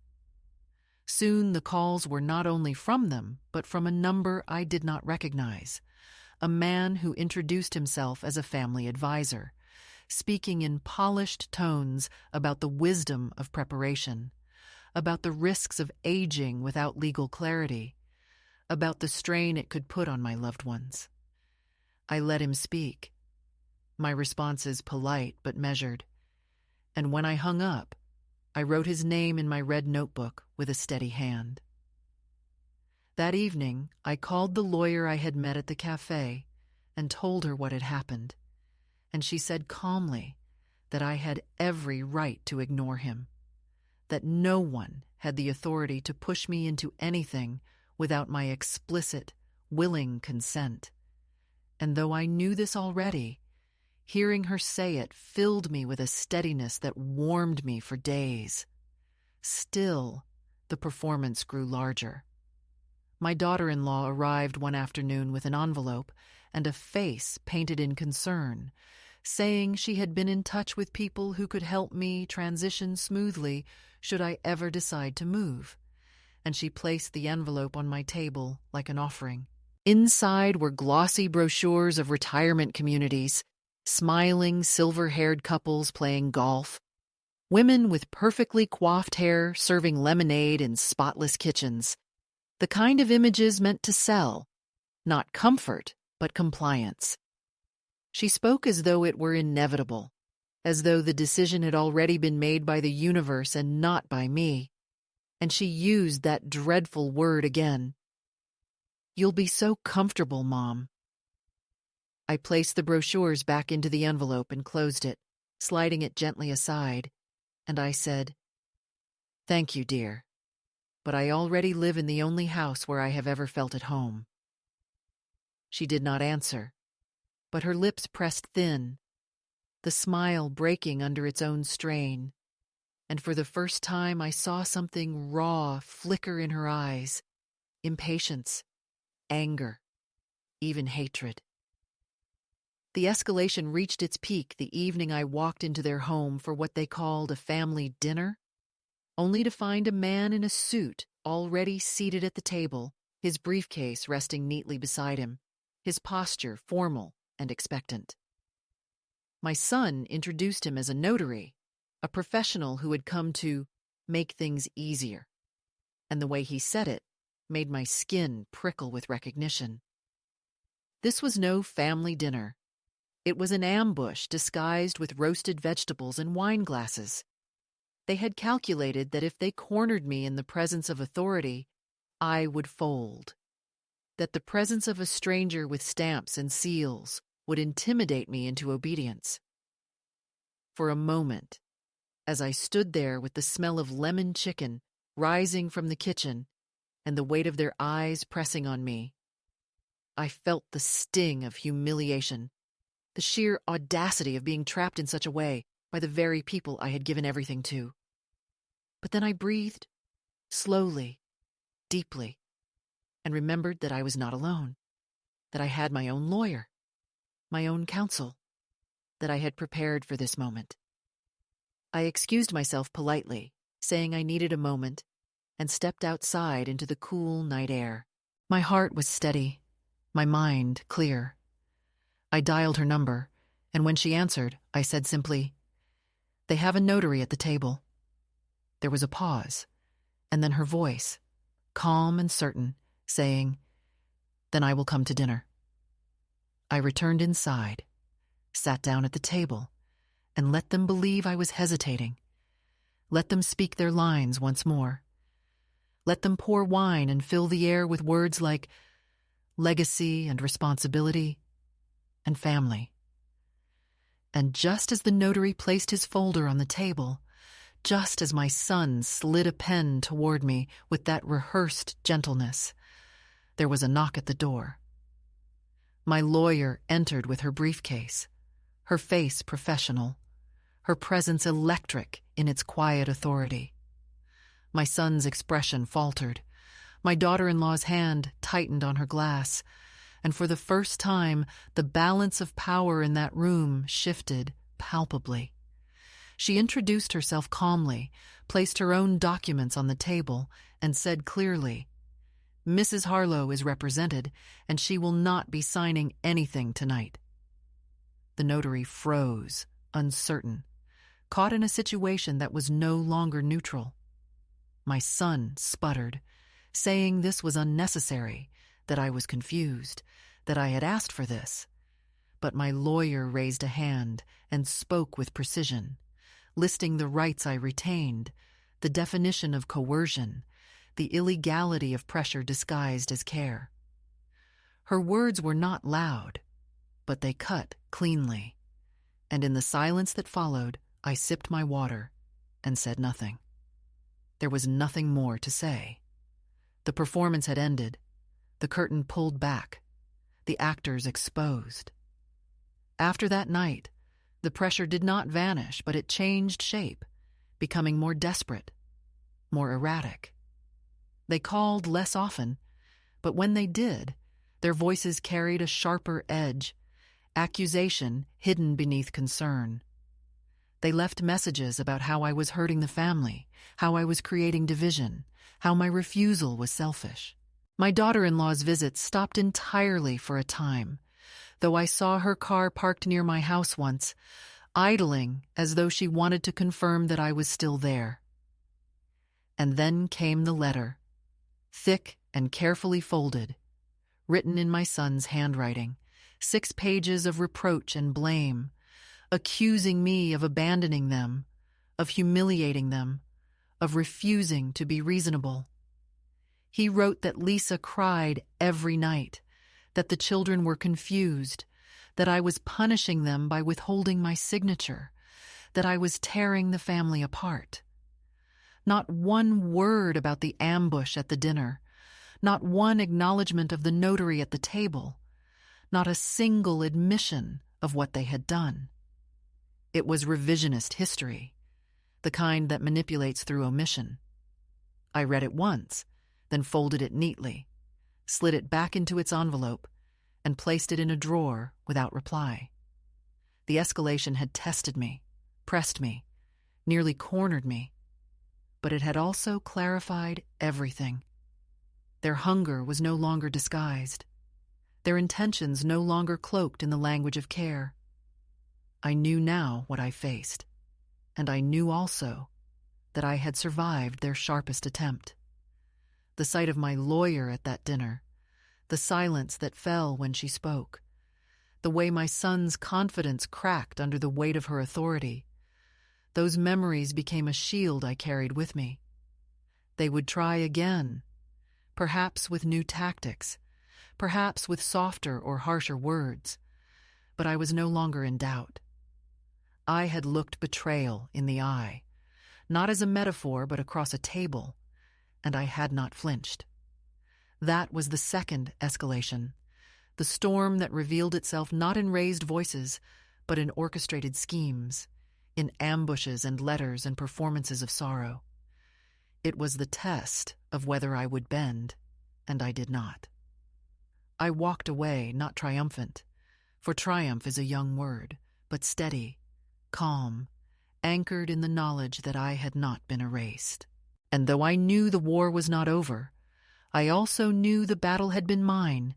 Soon the calls were not only from them, but from a number I did not recognize, a man who introduced himself as a family advisor, speaking in polished tones about the wisdom of preparation, about the risks of aging without legal clarity, about the strain it could put on my loved ones. I let him speak, my responses polite but measured, and when I hung up, I wrote his name in my red notebook with a steady hand. That evening, I called the lawyer I had met at the cafe and told her what had happened, and she said calmly that I had every right to ignore him, that no one had the authority to push me into anything without my explicit, willing consent. And though I knew this already, hearing her say it filled me with a steadiness that warmed me for days. Still, the performance grew larger. My daughter-in-law arrived one afternoon with an envelope and a face painted in concern, saying she had been in touch with people who could help me transition smoothly should I ever decide to move, and she placed the envelope on my table like an offering. Inside were glossy brochures of retirement communities, smiling, silver-haired couples playing golf, women with perfectly coiffed hair serving lemonade in spotless kitchens, the kind of images meant to sell, not comfort, but compliance. She spoke as though it were inevitable, as though the decision had already been made by the universe and not by me, and she used that dreadful word again. "You'll be so comfortable, Mom." I placed the brochures back into the envelope and closed it, sliding it gently aside, and I said, "Thank you, dear, but I already live in the only house where I have ever felt at home." She did not answer, but her lips pressed thin, the smile breaking under its own strain, and for the first time I saw something raw flicker in her eyes, impatience, anger, even hatred. The escalation reached its peak the evening I walked into their home for what they called a family dinner, only to find a man in a suit already seated at the table, his briefcase resting neatly beside him, his posture formal and expectant. My son introduced him as a notary, a professional who had come to make things easier, and the way he said it made my skin prickle with recognition. This was no family dinner. It was an ambush disguised with roasted vegetables and wine glasses. They had calculated that if they cornered me in the presence of authority, I would fold. That the presence of a stranger with stamps and seals would intimidate me into obedience. For a moment, as I stood there with the smell of lemon chicken rising from the kitchen and the weight of their eyes pressing on me, I felt the sting of humiliation, the sheer audacity of being trapped in such a way by the very people I had given everything to. But then I breathed, slowly, deeply, and remembered that I was not alone, that I had my own lawyer, my own counsel, that I had prepared for this moment. I excused myself politely, saying I needed a moment, and stepped outside into the cool night air. My heart was steady, my mind clear. I dialed her number, and when she answered, I said simply, "They have a notary at the table." There was a pause, and then her voice, calm and certain, saying, "Then I will come to dinner." I returned inside, sat down at the table, and let them believe I was hesitating. Let them speak their lines once more. Let them pour wine and fill the air with words like legacy and responsibility and family. And just as the notary placed his folder on the table, just as my son slid a pen toward me with that rehearsed gentleness, there was a knock at the door. My lawyer entered with her briefcase, her face professional, her presence electric in its quiet authority. My son's expression faltered. My daughter-in-law's hand tightened on her glass, and for the first time, the balance of power in that room shifted palpably. She introduced herself calmly, placed her own documents on the table, and said clearly, "Mrs. Harlow is represented, and she will not be signing anything tonight." The notary froze, uncertain, caught in a situation that was no longer neutral. My son sputtered, saying this was unnecessary, that I was confused, that I had asked for this. But my lawyer raised a hand and spoke with precision, listing the rights I retained, the definition of coercion, the illegality of pressure disguised as care. Her words were not loud, but they cut cleanly, and in the silence that followed, I sipped my water and said nothing. There was nothing more to say. The performance had ended, the curtain pulled back, the actors exposed. After that night, the pressure did not vanish, but it changed shape, becoming more desperate, more erratic. They called less often, but when they did, their voices carried a sharper edge, accusation hidden beneath concern. They left messages about how I was hurting the family, how I was creating division, how my refusal was selfish. My daughter-in-law's visits stopped entirely for a time, though I saw her car parked near my house once, idling as though she wanted to confirm that I was still there. And then came the letter, thick and carefully folded, written in my son's handwriting, 6 pages of reproach and blame, accusing me of abandoning them, of humiliating them, of refusing to be reasonable. He wrote that Lisa cried every night, that the children were confused, that I was punishing them by withholding my signature, that I was tearing the family apart. Not one word about the ambush at the dinner, not one acknowledgement of the notary at the table, not a single admission of what they had done. It was revisionist history, the kind that manipulates through omission. I read it once, then folded it neatly, slid it back into its envelope, and placed it in a drawer without reply. The escalation had tested me, pressed me, nearly cornered me, but it had also clarified everything. Their hunger was no longer disguised, their intentions no longer cloaked in the language of care. I knew now what I faced, and I knew also that I had survived their sharpest attempt. The sight of my lawyer at that dinner, the silence that fell when she spoke, the way my son's confidence cracked under the weight of her authority, those memories became a shield I carried with me. They would try again, perhaps with new tactics, perhaps with softer or harsher words, but I was no longer in doubt. I had looked betrayal in the eye, not as a metaphor but across a table, and I had not flinched. That was the second escalation, the storm that revealed itself not in raised voices, but in orchestrated schemes, in ambushes and letters and performances of sorrow. It was the test of whether I would bend. and I did not. I walked away, not triumphant, for triumph is a young word, but steady, calm, anchored in the knowledge that I had not been erased. And though I knew the war was not over, I also knew the battle had been mine,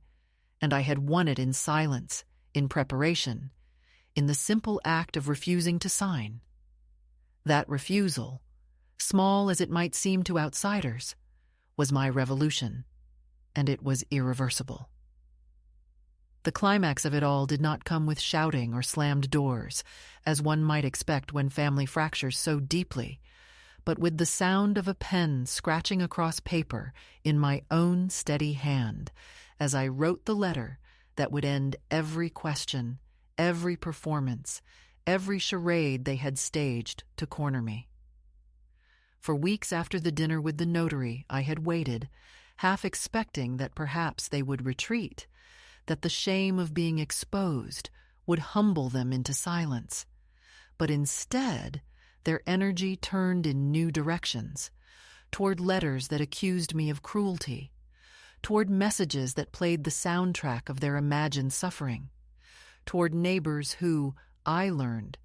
and I had won it in silence, in preparation, in the simple act of refusing to sign. That refusal, small as it might seem to outsiders, was my revolution, and it was irreversible. The climax of it all did not come with shouting or slammed doors, as one might expect when family fractures so deeply, but with the sound of a pen scratching across paper in my own steady hand as I wrote the letter that would end every question, every performance, every charade they had staged to corner me. For weeks after the dinner with the notary, I had waited, half expecting that perhaps they would retreat, that the shame of being exposed would humble them into silence. But instead, their energy turned in new directions, toward letters that accused me of cruelty, toward messages that played the soundtrack of their imagined suffering, toward neighbors who, I learned,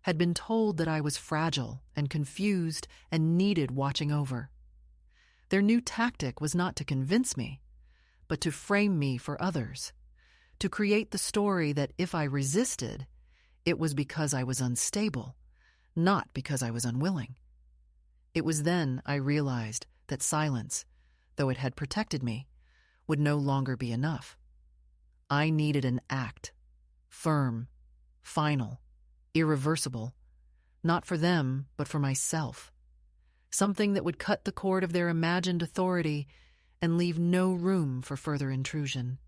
had been told that I was fragile and confused and needed watching over. Their new tactic was not to convince me, but to frame me for others, to create the story that if I resisted, it was because I was unstable, not because I was unwilling. It was then I realized that silence, though it had protected me, would no longer be enough. I needed an act, firm, final, irreversible, not for them, but for myself. Something that would cut the cord of their imagined authority and leave no room for further intrusion.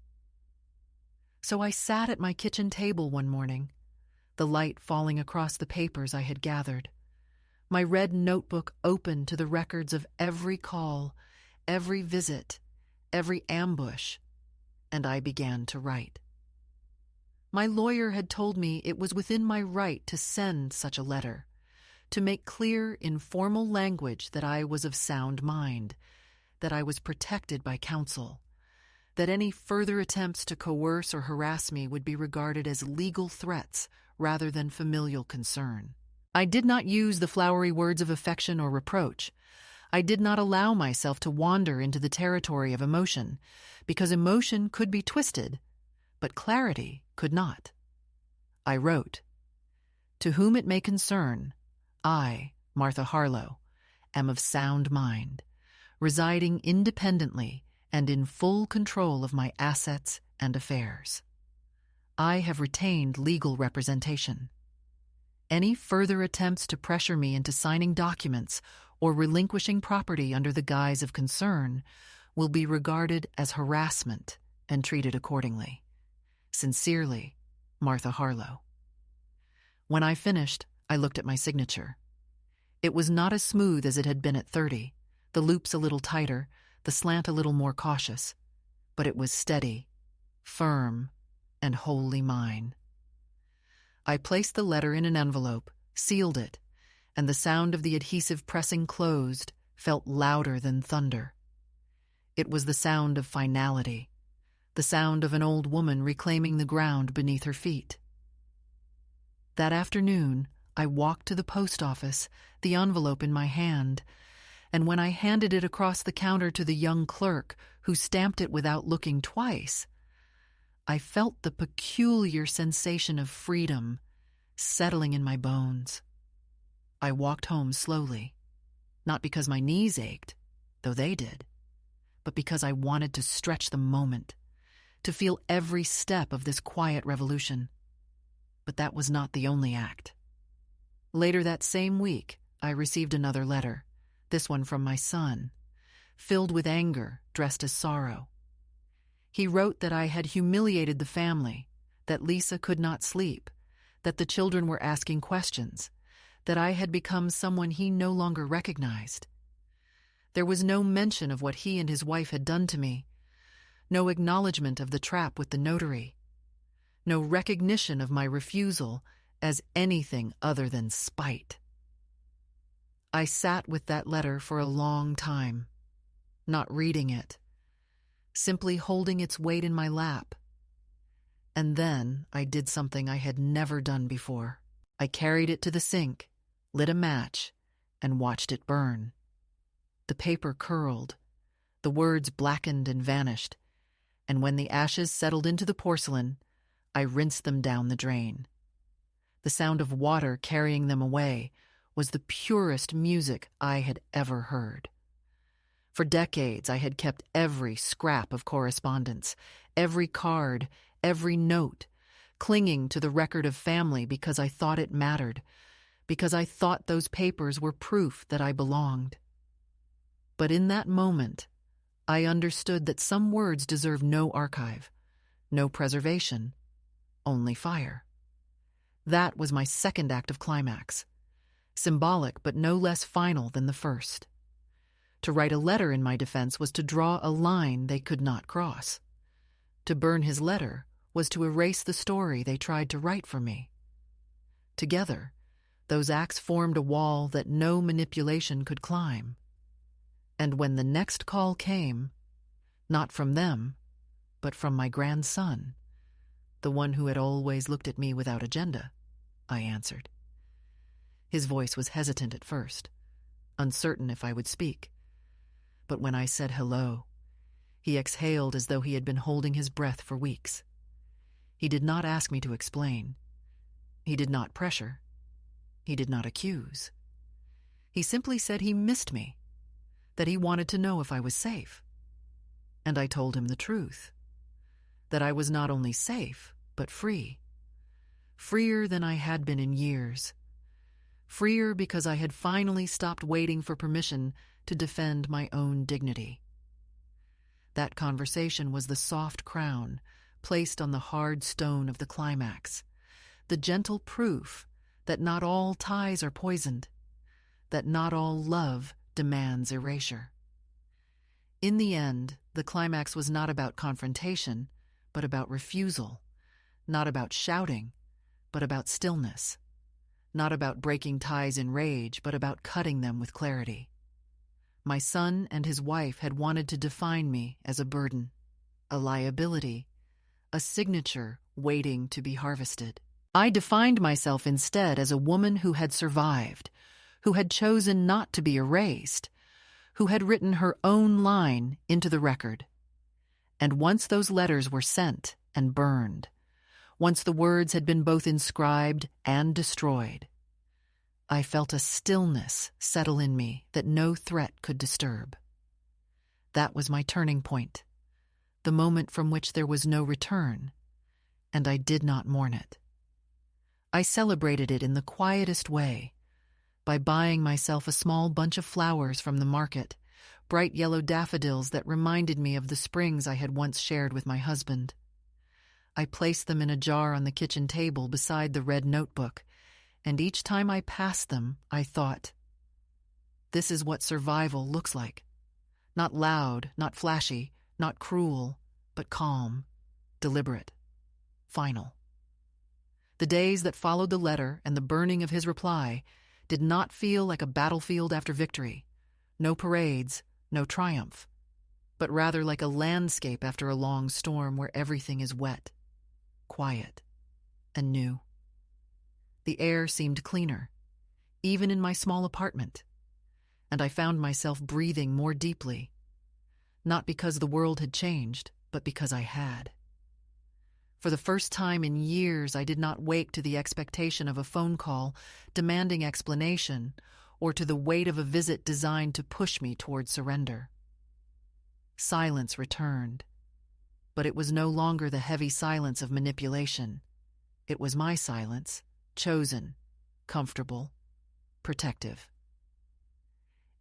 So I sat at my kitchen table one morning, the light falling across the papers I had gathered, my red notebook open to the records of every call, every visit, every ambush, and I began to write. My lawyer had told me it was within my right to send such a letter, to make clear in formal language that I was of sound mind, that I was protected by counsel, that any further attempts to coerce or harass me would be regarded as legal threats rather than familial concern. I did not use the flowery words of affection or reproach. I did not allow myself to wander into the territory of emotion, because emotion could be twisted, but clarity could not. I wrote, "To whom it may concern, I, Martha Harlow, am of sound mind, residing independently and in full control of my assets and affairs. I have retained legal representation. Any further attempts to pressure me into signing documents or relinquishing property under the guise of concern will be regarded as harassment and treated accordingly. Sincerely, Martha Harlow." When I finished, I looked at my signature. It was not as smooth as it had been at 30, the loops a little tighter, the slant a little more cautious, but it was steady, firm, and wholly mine. I placed the letter in an envelope, sealed it, and the sound of the adhesive pressing closed felt louder than thunder. It was the sound of finality, the sound of an old woman reclaiming the ground beneath her feet. That afternoon, I walked to the post office, the envelope in my hand, and when I handed it across the counter to the young clerk, who stamped it without looking twice, I felt the peculiar sensation of freedom settling in my bones. I walked home slowly, not because my knees ached, though they did, but because I wanted to stretch the moment, to feel every step of this quiet revolution. But that was not the only act. Later that same week, I received another letter, this one from my son, filled with anger dressed as sorrow. He wrote that I had humiliated the family, that Lisa could not sleep, that the children were asking questions, that I had become someone he no longer recognized. There was no mention of what he and his wife had done to me, no acknowledgement of the trap with the notary, no recognition of my refusal as anything other than spite. I sat with that letter for a long time, not reading it, simply holding its weight in my lap. And then I did something I had never done before. I carried it to the sink, lit a match, and watched it burn. The paper curled, the words blackened and vanished, and when the ashes settled into the porcelain, I rinsed them down the drain. The sound of water carrying them away was the purest music I had ever heard. For decades, I had kept every scrap of correspondence, every card, every note, clinging to the record of family because I thought it mattered, because I thought those papers were proof that I belonged. But in that moment, I understood that some words deserve no archive, no preservation, only fire. That was my second act of climax, symbolic but no less final than the first. To write a letter in my defense was to draw a line they could not cross. To burn his letter was to erase the story they tried to write for me. Together, those acts formed a wall that no manipulation could climb. And when the next call came, not from them, but from my grandson, the one who had always looked at me without agenda, I answered. His voice was hesitant at first, uncertain if I would speak. But when I said hello, he exhaled as though he had been holding his breath for weeks. He did not ask me to explain. He did not pressure. He did not accuse. He simply said he missed me, that he wanted to know if I was safe. And I told him the truth, that I was not only safe, but free. Freer than I had been in years. Freer because I had finally stopped waiting for permission to defend my own dignity. That conversation was the soft crown placed on the hard stone of the climax, the gentle proof that not all ties are poisoned, that not all love demands erasure. In the end, the climax was not about confrontation, but about refusal, not about shouting, but about stillness, not about breaking ties in rage, but about cutting them with clarity. My son and his wife had wanted to define me as a burden, a liability, a signature waiting to be harvested. I defined myself instead as a woman who had survived, who had chosen not to be erased, who had written her own line into the record. And once those letters were sent and burned, once the words had been both inscribed and destroyed, I felt a stillness settle in me that no threat could disturb. That was my turning point, the moment from which there was no return, and I did not mourn it. I celebrated it in the quietest way, by buying myself a small bunch of flowers from the market, bright yellow daffodils that reminded me of the springs I had once shared with my husband. I placed them in a jar on the kitchen table beside the red notebook, and each time I passed them, I thought, this is what survival looks like. Not loud, not flashy, not cruel, but calm, deliberate, final. The days that followed the letter and the burning of his reply did not feel like a battlefield after victory, no parades, no triumph, but rather like a landscape after a long storm where everything is wet, quiet, and new. The air seemed cleaner, even in my small apartment, and I found myself breathing more deeply, not because the world had changed, but because I had. For the first time in years, I did not wake to the expectation of a phone call demanding explanation or to the weight of a visit designed to push me toward surrender. Silence returned, but it was no longer the heavy silence of manipulation. It was my silence, chosen, comfortable, protective.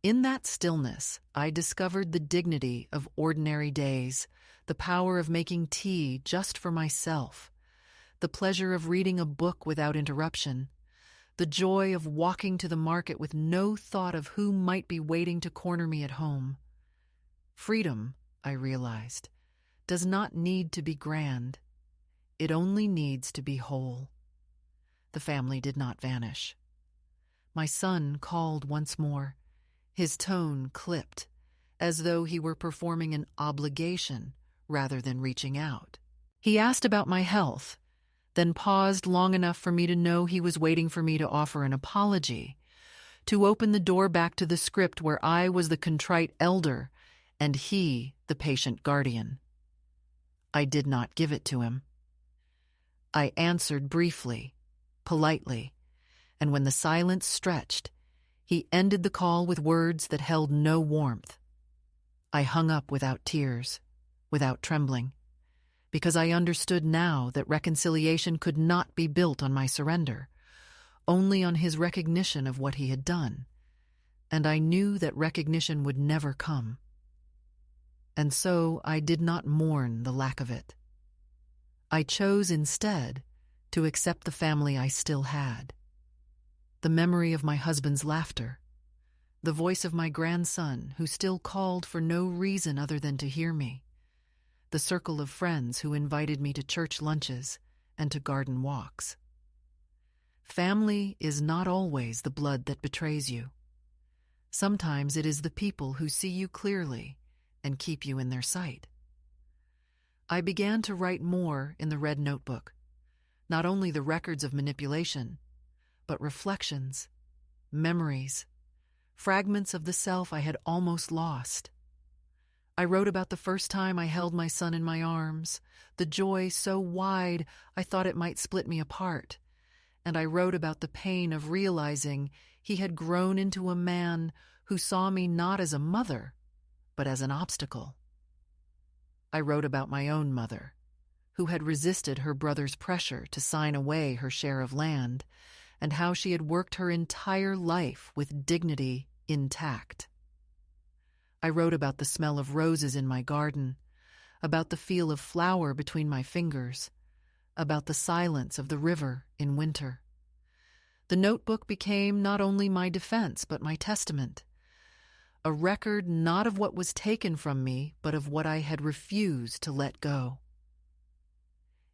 In that stillness, I discovered the dignity of ordinary days, the power of making tea just for myself, the pleasure of reading a book without interruption, the joy of walking to the market with no thought of who might be waiting to corner me at home. Freedom, I realized, does not need to be grand. It only needs to be whole. The family did not vanish. My son called once more, his tone clipped, as though he were performing an obligation rather than reaching out. He asked about my health, then paused long enough for me to know he was waiting for me to offer an apology, to open the door back to the script where I was the contrite elder and he the patient guardian. I did not give it to him. I answered briefly, politely, and when the silence stretched, he ended the call with words that held no warmth. I hung up without tears, without trembling, because I understood now that reconciliation could not be built on my surrender, only on his recognition of what he had done, and I knew that recognition would never come. And so I did not mourn the lack of it. I chose instead to accept the family I still had. The memory of my husband's laughter, the voice of my grandson who still called for no reason other than to hear me, the circle of friends who invited me to church lunches and to garden walks. Family is not always the blood that betrays you. Sometimes it is the people who see you clearly and keep you in their sight. I began to write more in the red notebook, not only the records of manipulation, but reflections, memories, fragments of the self I had almost lost. I wrote about the first time I held my son in my arms, the joy so wide I thought it might split me apart, and I wrote about the pain of realizing he had grown into a man who saw me not as a mother, but as an obstacle. I wrote about my own mother, who had resisted her brother's pressure to sign away her share of land, and how she had worked her entire life with dignity intact. I wrote about the smell of roses in my garden, about the feel of flour between my fingers, about the silence of the river in winter. The notebook became not only my defense but my testament, a record not of what was taken from me, but of what I had refused to let go.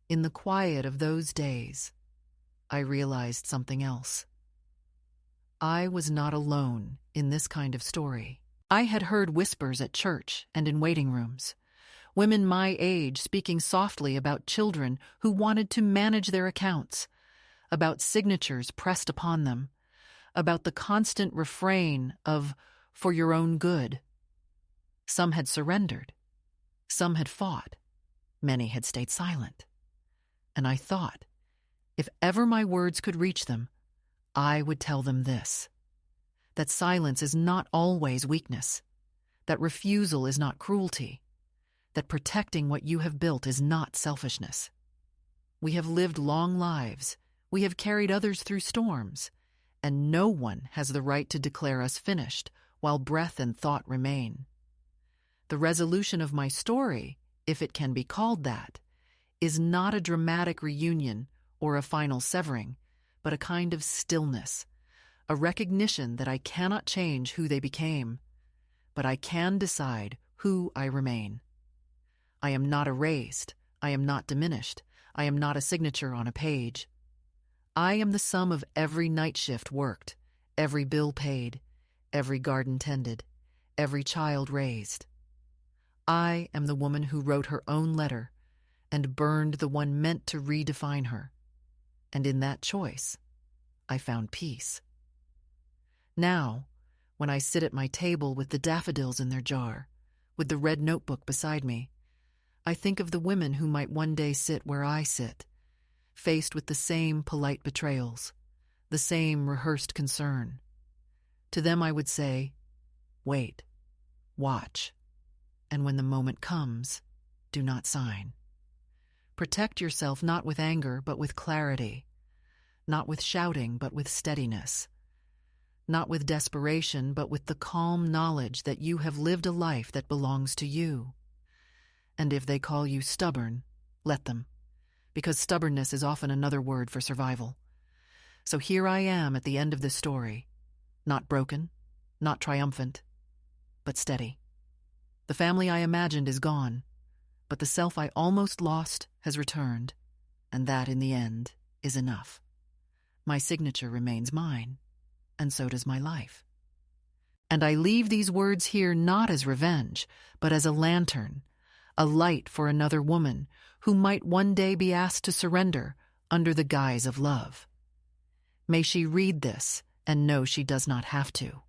In the quiet of those days, I realized something else. I was not alone in this kind of story. I had heard whispers at church and in waiting rooms, women my age speaking softly about children who wanted to manage their accounts, about signatures pressed upon them, about the constant refrain of "for your own good." Some had surrendered. Some had fought. Many had stayed silent. And I thought, if ever my words could reach them, I would tell them this: that silence is not always weakness, that refusal is not cruelty, that protecting what you have built is not selfishness. We have lived long lives. We have carried others through storms, and no one has the right to declare us finished while breath and thought remain. The resolution of my story, if it can be called that, is not a dramatic reunion or a final severing, but a kind of stillness, a recognition that I cannot change who they became, but I can decide who I remain. I am not erased. I am not diminished. I am not a signature on a page. I am the sum of every night shift worked, every bill paid, every garden tended, every child raised. I am the woman who wrote her own letter and burned the one meant to redefine her. And in that choice, I found peace. Now, when I sit at my table with the daffodils in their jar, with the red notebook beside me, I think of the women who might one day sit where I sit, faced with the same polite betrayals, the same rehearsed concern. To them I would say, wait, watch, and when the moment comes, do not sign. Protect yourself not with anger but with clarity, not with shouting but with steadiness, not with desperation but with the calm knowledge that you have lived a life that belongs to you. And if they call you stubborn, let them, because stubbornness is often another word for survival. So here I am at the end of this story, not broken, not triumphant, but steady. The family I imagined is gone, but the self I almost lost has returned, and that, in the end, is enough. My signature remains mine, and so does my life. And I leave these words here not as revenge, but as a lantern, a light for another woman who might one day be asked to surrender under the guise of love. May she read this and know she does not have to.